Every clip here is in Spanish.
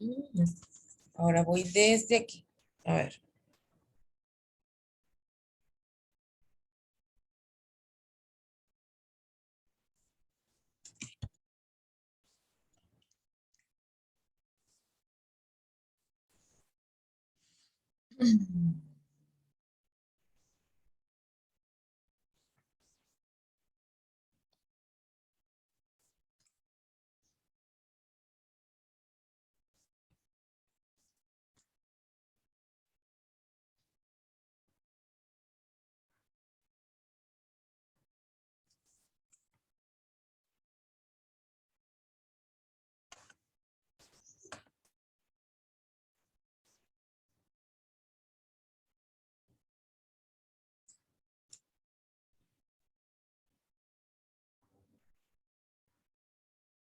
Mm, Ahora voy desde aquí. A ver.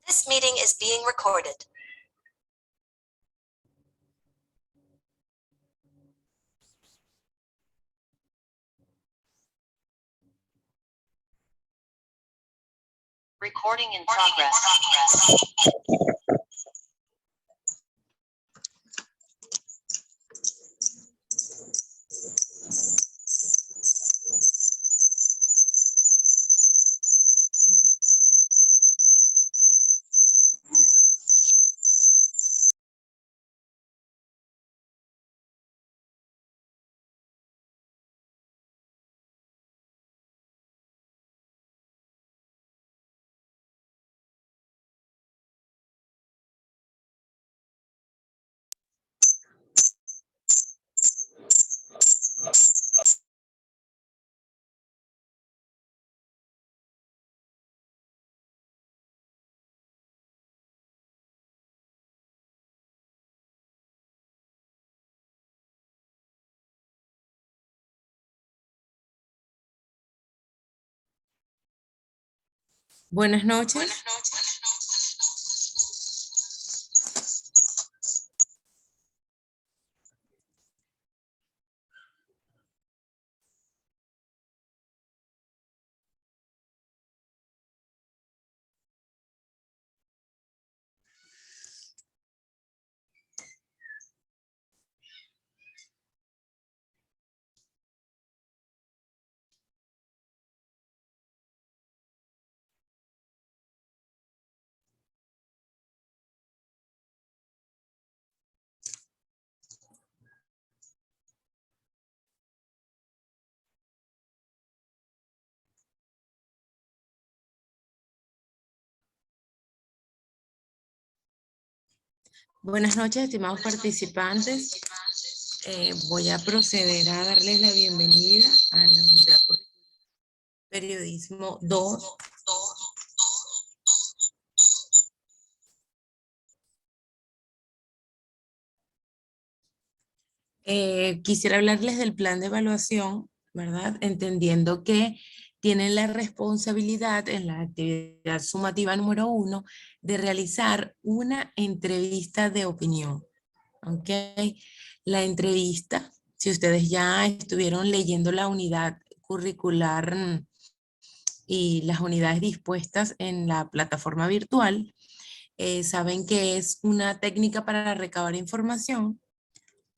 This meeting is being recorded. Recording in progress. Buenas noches. Buenas noches, estimados participantes. Voy a proceder a darles la bienvenida a la unidad Periodismo 2. Quisiera hablarles del plan de evaluación, ¿verdad? Entendiendo que tienen la responsabilidad en la actividad sumativa número 1 de realizar una entrevista de opinión. ¿Ok? La entrevista, si ustedes ya estuvieron leyendo la unidad curricular y las unidades dispuestas en la plataforma virtual, saben que es una técnica para recabar información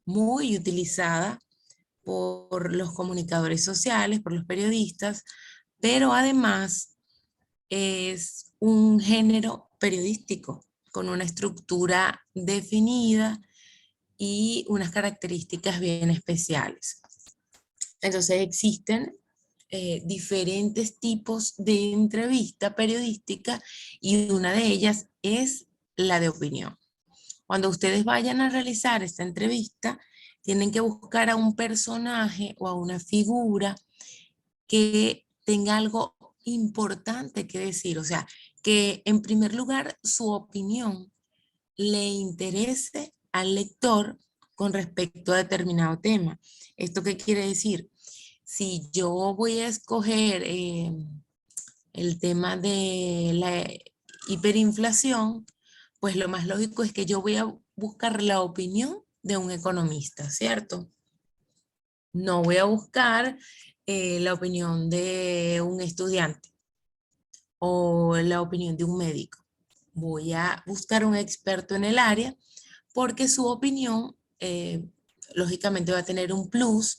muy utilizada por los comunicadores sociales, por los periodistas, pero además es un género periodístico con una estructura definida y unas características bien especiales. Entonces existen diferentes tipos de entrevista periodística y una de ellas es la de opinión. Cuando ustedes vayan a realizar esta entrevista, tienen que buscar a un personaje o a una figura que tenga algo importante que decir, o sea, que en primer lugar su opinión le interese al lector con respecto a determinado tema. ¿Esto qué quiere decir? Si yo voy a escoger el tema de la hiperinflación, pues lo más lógico es que yo voy a buscar la opinión de un economista, ¿cierto? No voy a buscar la opinión de un estudiante o la opinión de un médico. Voy a buscar un experto en el área porque su opinión lógicamente va a tener un plus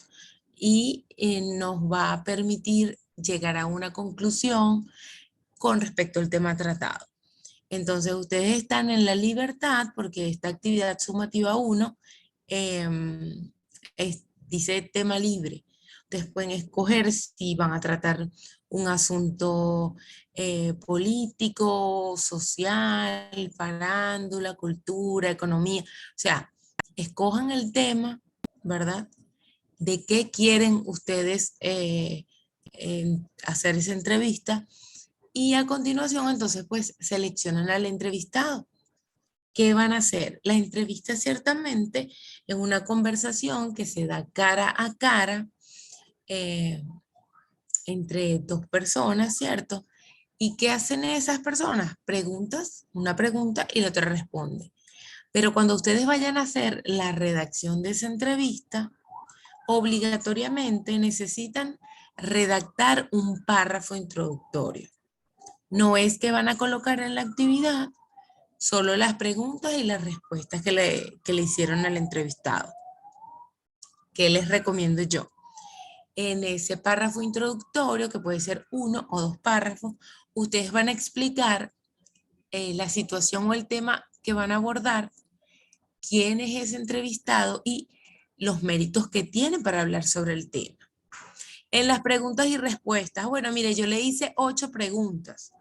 y nos va a permitir llegar a una conclusión con respecto al tema tratado. Entonces, ustedes están en la libertad porque esta actividad sumativa 1 dice tema libre. Ustedes pueden escoger si van a tratar un asunto político, social, farándula, cultura, economía. O sea, escojan el tema, ¿verdad? De qué quieren ustedes hacer esa entrevista y a continuación entonces pues seleccionan al entrevistado. ¿Qué van a hacer? La entrevista ciertamente es una conversación que se da cara a cara eh, entre dos personas, ¿cierto? ¿Y qué hacen esas personas? Preguntas, una pregunta y la otra responde. Pero cuando ustedes vayan a hacer la redacción de esa entrevista, obligatoriamente necesitan redactar un párrafo introductorio. No es que van a colocar en la actividad solo las preguntas y las respuestas que le hicieron al entrevistado. ¿Qué les recomiendo yo? En ese párrafo introductorio, que puede ser 1 o 2 párrafos, ustedes van a explicar la situación o el tema que van a abordar, quién es ese entrevistado y los méritos que tiene para hablar sobre el tema. En las preguntas y respuestas, bueno, mire, yo le hice 8 preguntas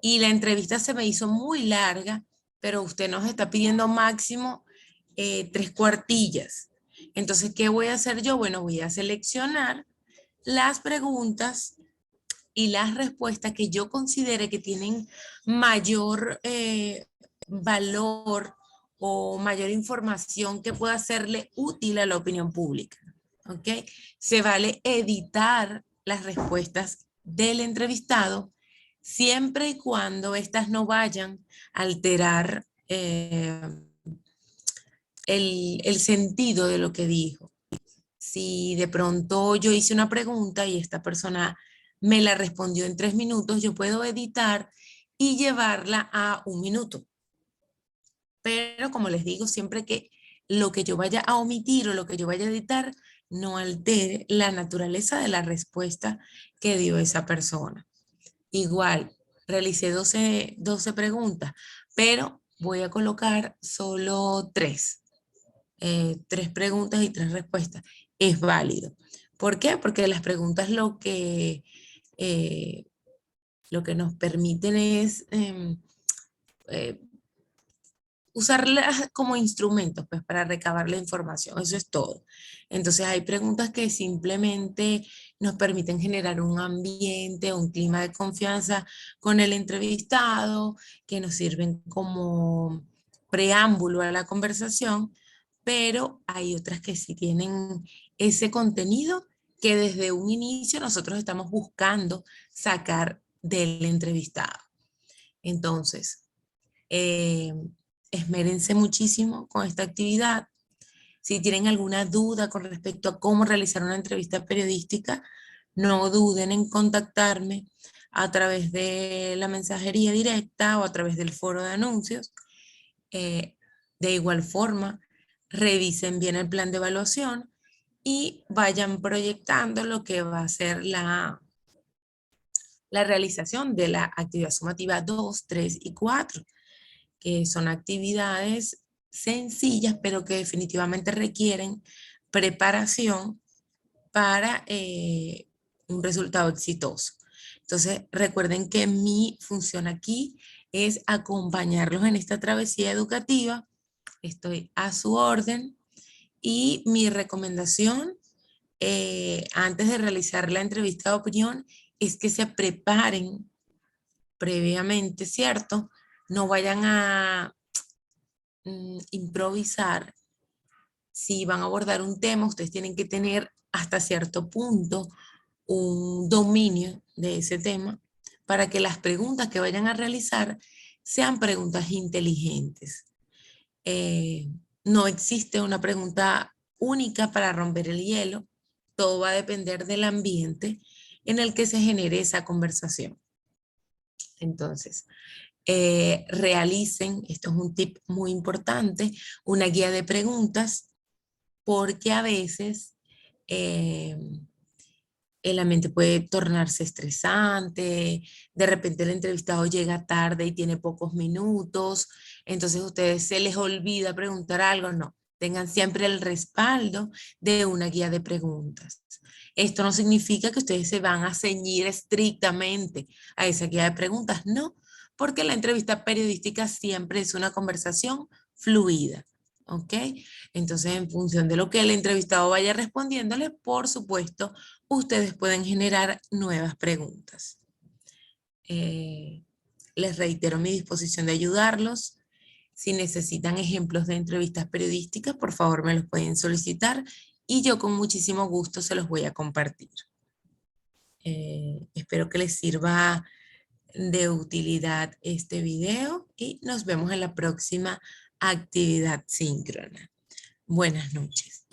y la entrevista se me hizo muy larga, pero usted nos está pidiendo máximo 3 cuartillas. Entonces, ¿qué voy a hacer yo? Bueno, voy a seleccionar las preguntas y las respuestas que yo considere que tienen mayor valor o mayor información que pueda serle útil a la opinión pública. ¿Ok? Se vale editar las respuestas del entrevistado siempre y cuando éstas no vayan a alterar el sentido de lo que dijo. Si de pronto yo hice una pregunta y esta persona me la respondió en 3 minutos, yo puedo editar y llevarla a 1 minuto. Pero como les digo, siempre que lo que yo vaya a omitir o lo que yo vaya a editar no altere la naturaleza de la respuesta que dio esa persona. Igual, realicé 12 preguntas, pero voy a colocar solo 3. 3 preguntas y 3 respuestas. Es válido. ¿Por qué? Porque las preguntas lo que nos permiten es usarlas como instrumentos pues, para recabar la información. Eso es todo. Entonces hay preguntas que simplemente nos permiten generar un ambiente, un clima de confianza con el entrevistado, que nos sirven como preámbulo a la conversación, pero hay otras que sí tienen ese contenido que desde un inicio nosotros estamos buscando sacar del entrevistado. Entonces, eh, esmérense muchísimo con esta actividad. Si tienen alguna duda con respecto a cómo realizar una entrevista periodística, no duden en contactarme a través de la mensajería directa o a través del foro de anuncios. De igual forma, revisen bien el plan de evaluación y vayan proyectando lo que va a ser la realización de la actividad sumativa 2, 3 y 4, que son actividades sencillas, pero que definitivamente requieren preparación para un resultado exitoso. Entonces, recuerden que mi función aquí es acompañarlos en esta travesía educativa. Estoy a su orden y mi recomendación antes de realizar la entrevista de opinión es que se preparen previamente, ¿cierto? No vayan a improvisar. Si van a abordar un tema, ustedes tienen que tener hasta cierto punto un dominio de ese tema para que las preguntas que vayan a realizar sean preguntas inteligentes. No existe una pregunta única para romper el hielo. Todo va a depender del ambiente en el que se genere esa conversación. Entonces, realicen, esto es un tip muy importante, una guía de preguntas, porque a veces eh, el ambiente puede tornarse estresante, de repente el entrevistado llega tarde y tiene pocos minutos, entonces a ustedes se les olvida preguntar algo, no, tengan siempre el respaldo de una guía de preguntas. Esto no significa que ustedes se van a ceñir estrictamente a esa guía de preguntas, no, porque la entrevista periodística siempre es una conversación fluida, ¿ok? Entonces, en función de lo que el entrevistado vaya respondiéndole, por supuesto, ustedes pueden generar nuevas preguntas. Les reitero mi disposición de ayudarlos. Si necesitan ejemplos de entrevistas periodísticas, por favor me los pueden solicitar y yo con muchísimo gusto se los voy a compartir. Espero que les sirva de utilidad este video y nos vemos en la próxima actividad síncrona. Buenas noches.